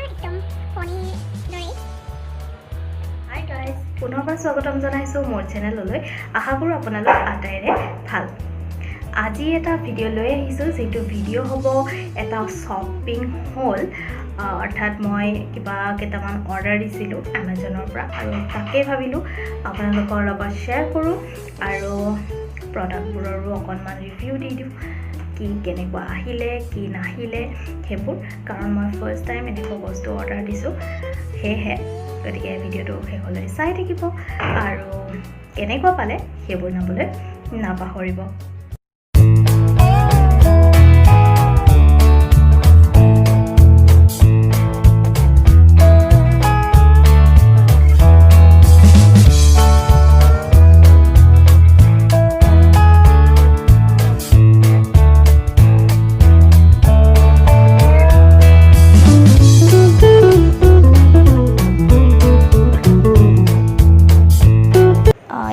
একদম ফনি দৰে hi guys পুনৰবাৰ স্বাগতম জনাইছোঁ মোৰ চেনেললৈ আশা কৰোঁ আপোনালোক আটাইৰে ভাল আজি এটা ভিডিঅ' লৈ আহিছোঁ যিটো ভিডিঅ' হ'ব এটা শ্বপিং হল অৰ্থাৎ মই কিবা কেইটামান অৰ্ডাৰ দিছিলোঁ এমাজনৰ পৰা আৰু তাকে ভাবিলোঁ আপোনালোকৰ লগত শ্বেয়াৰ কৰোঁ আৰু প্ৰডাক্টবোৰৰো অকণমান ৰিভিউ দি দিওঁ কি কেনেকুৱা আহিলে কি নাহিলে সেইবোৰ কাৰণ মই ফাৰ্ষ্ট টাইম এনেকুৱা বস্তু অৰ্ডাৰ দিছোঁ সেয়েহে গতিকে ভিডিঅ'টো শেষলৈ চাই থাকিব আৰু কেনেকুৱা পালে সেইবোৰ নাবলৈ নাপাহৰিব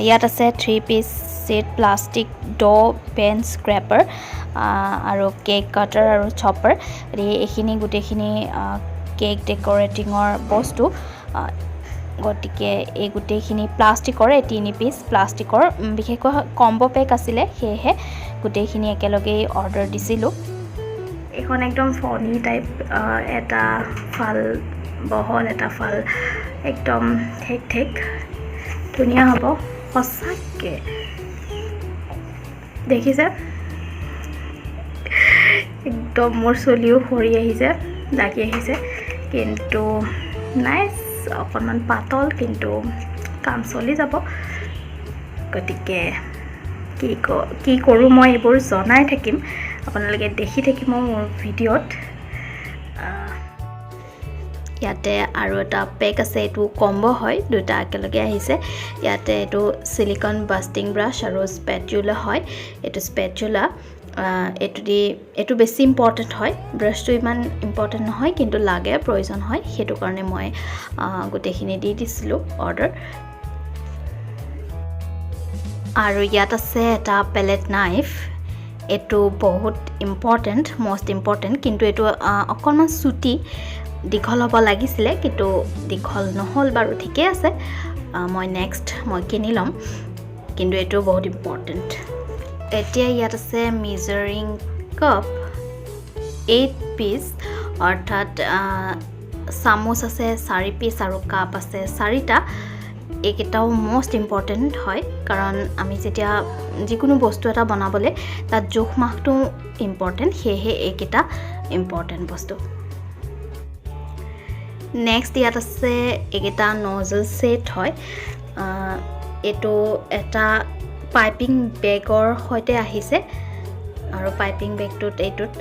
ইয়াত আছে 3 পিচ সেট প্লাষ্টিক ডো পেন স্ক্ৰেপাৰ আৰু কেক কাটাৰ আৰু চপাৰ এইখিনি গোটেইখিনি কেক ডেকৰেটিঙৰ বস্তু গতিকে এই গোটেইখিনি প্লাষ্টিকৰ 3 পিচ প্লাষ্টিকৰ বিশেষকৈ কম্বো পেক আছিলে সেয়েহে গোটেইখিনি একেলগে অৰ্ডাৰ দিছিলোঁ এখন একদম ফনি টাইপ এটা ফাল বহল এটা ফাল একদম ঠেক ধুনীয়া হ'ব সঁচাকে দেখিছে একদম মোৰ চলিও সৰি আহিছে লাগি আহিছে কিন্তু নাইস অকণমান পাতল কিন্তু কাম চলি যাব গতিকে কি কৰোঁ মই এইবোৰ জনাই থাকিম আপোনালোকে দেখি থাকিব মোৰ ভিডিঅ'ত ইয়াতে আৰু এটা পেক আছে এইটো কম্বো হয় দুটা একেলগে আহিছে ইয়াতে এইটো সিলিকন বাস্টিং ব্ৰাছ আৰু স্পেটুলা হয় এইটো স্পেটুলা এইটো বেছি ইম্পৰ্টেণ্ট হয় ব্ৰাছটো ইমান ইম্পৰ্টেণ্ট নহয় কিন্তু লাগে প্ৰয়োজন হয় সেইটো কাৰণে মই গোটেইখিনি দি দিছিলোঁ অৰ্ডাৰ আৰু ইয়াত আছে এটা পেলেট নাইফ এইটো বহুত ইম্পৰ্টেণ্ট মষ্ট ইম্পৰ্টেণ্ট কিন্তু এইটো অকণমান চুটি দীঘল হ'ব লাগিছিলে কিন্তু দীঘল নহ'ল বাৰু ঠিকে আছে মই কিনি ল'ম কিন্তু এইটো বহুত ইম্পৰ্টেণ্ট এতিয়া ইয়াত আছে মেজাৰিং কাপ 8 পিচ অৰ্থাৎ চামুচ আছে 4 পিচ আৰু কাপ আছে 4টা এইকেইটাও মষ্ট ইম্পৰ্টেণ্ট হয় কাৰণ আমি যেতিয়া যিকোনো বস্তু এটা বনাবলৈ তাত জোখ মাখটো ইম্পৰ্টেণ্ট সেয়েহে এইকেইটা ইম্পৰ্টেণ্ট বস্তু নেক্সট ইয়াত আছে এইকেইটা নজল সেট হয় এইটো এটা পাইপিং বেগৰ সৈতে আহিছে আৰু পাইপিং বেগটোত এইটোত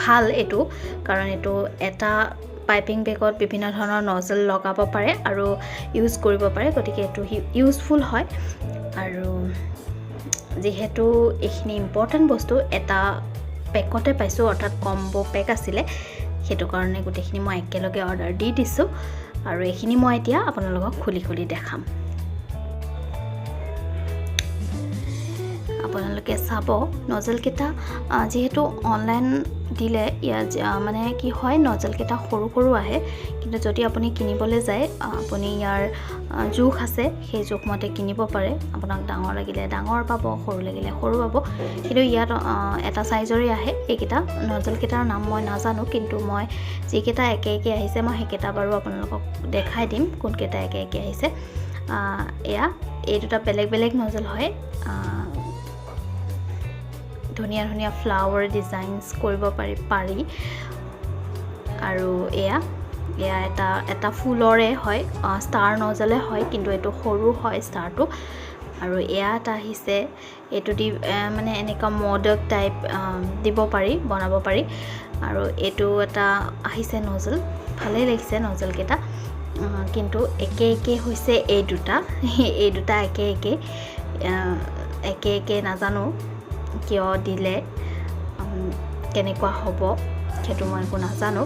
ভাল এইটো কাৰণ এইটো এটা পাইপিং বেগত বিভিন্ন ধৰণৰ নজল লগাব পাৰে আৰু ইউজ কৰিব পাৰে গতিকে এইটো ইউজফুল হয় আৰু যিহেতু এইখিনি ইম্পৰ্টেণ্ট বস্তু এটা পেকতে পাইছোঁ অৰ্থাৎ কম্বো পেক আছিলে সেইটো কাৰণে গোটেইখিনি মই একেলগে অৰ্ডাৰ দি দিছোঁ আৰু এইখিনি মই এতিয়া আপোনালোকক খুলি দেখাম আপোনালোকে চাব নজলকেইটা যিহেতু অনলাইন দিলে ইয়াত মানে কি হয় নজলকেইটা সৰু আহে কিন্তু যদি আপুনি কিনিবলৈ যায় আপুনি ইয়াৰ জোখ আছে সেই জোখমতে কিনিব পাৰে আপোনাক ডাঙৰ লাগিলে ডাঙৰ পাব সৰু লাগিলে সৰু পাব কিন্তু ইয়াত এটা সাইজৰে আহে এইকেইটা নজলকেইটাৰ নাম মই নাজানো কিন্তু মই যিকেইটা একে আহিছে মই সেইকেইটা বাৰু আপোনালোকক দেখাই দিম কোনকেইটা একে আহিছে এই দুটা বেলেগ নজল হয় ধুনীয়া ফ্লাৱাৰ ডিজাইনছ কৰিব পাৰি আৰু এয়া এটা ফুলৰে হয় ষ্টাৰ নজলে হয় কিন্তু এইটো সৰু হয় ষ্টাৰটো আৰু এয়া এটা আহিছে এইটো দি মানে এনেকুৱা মডক টাইপ দিব পাৰি বনাব পাৰি আৰু এইটো এটা আহিছে নজল ভালেই লাগিছে নজলকেইটা কিন্তু একে হৈছে এই দুটা একে নাজানো কিয় দিলে কেনেকুৱা হ'ব সেইটো মই একো নাজানো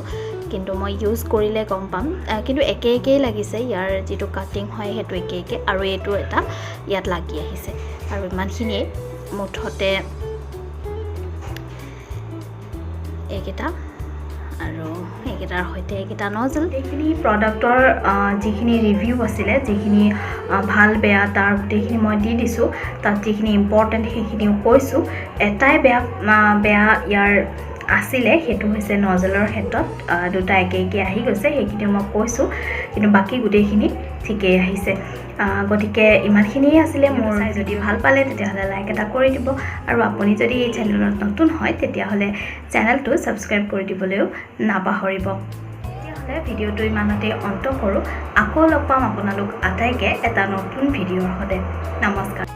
কিন্তু মই ইউজ কৰিলে গম পাম কিন্তু একেই লাগিছে ইয়াৰ যেটো কাটিং হয় হেতু একে আৰু এটো এটা ইয়াত লাগি আহিছে আৰু ইমানখিনিয়ে মুঠতে এইকেইটা আৰু এইকেইটাৰ সৈতে এইকেইটা নজল এইখিনি প্ৰডাক্টৰ যিখিনি ৰিভিউ আছিলে যিখিনি ভাল বেয়া তাৰ গোটেইখিনি মই দি দিছোঁ তাত যিখিনি ইম্পৰ্টেণ্ট সেইখিনিও কৈছোঁ এটাই বেয়া ইয়াৰ আছিলে সেইটো হৈছে নজলৰ ক্ষেত্ৰত দুটা একে আহি গৈছে সেইখিনি মই কৈছোঁ কিন্তু বাকী গোটেইখিনি ঠিকেই আহিছে গতিকে ইমানখিনিয়ে আছিলে মোৰ যদি ভাল পালে তেতিয়াহ'লে লাইক এটা কৰি দিব আৰু আপুনি যদি এই চেনেলত নতুন হয় তেতিয়াহ'লে চেনেলটো ছাবস্ক্ৰাইব কৰি দিবলৈও নাপাহৰিব তেতিয়াহ'লে ভিডিঅ'টো ইমানতে অন্ত কৰোঁ আকৌ লগ পাম আপোনালোক আটাইকে এটা নতুন ভিডিঅ'ৰ সৈতে নমস্কাৰ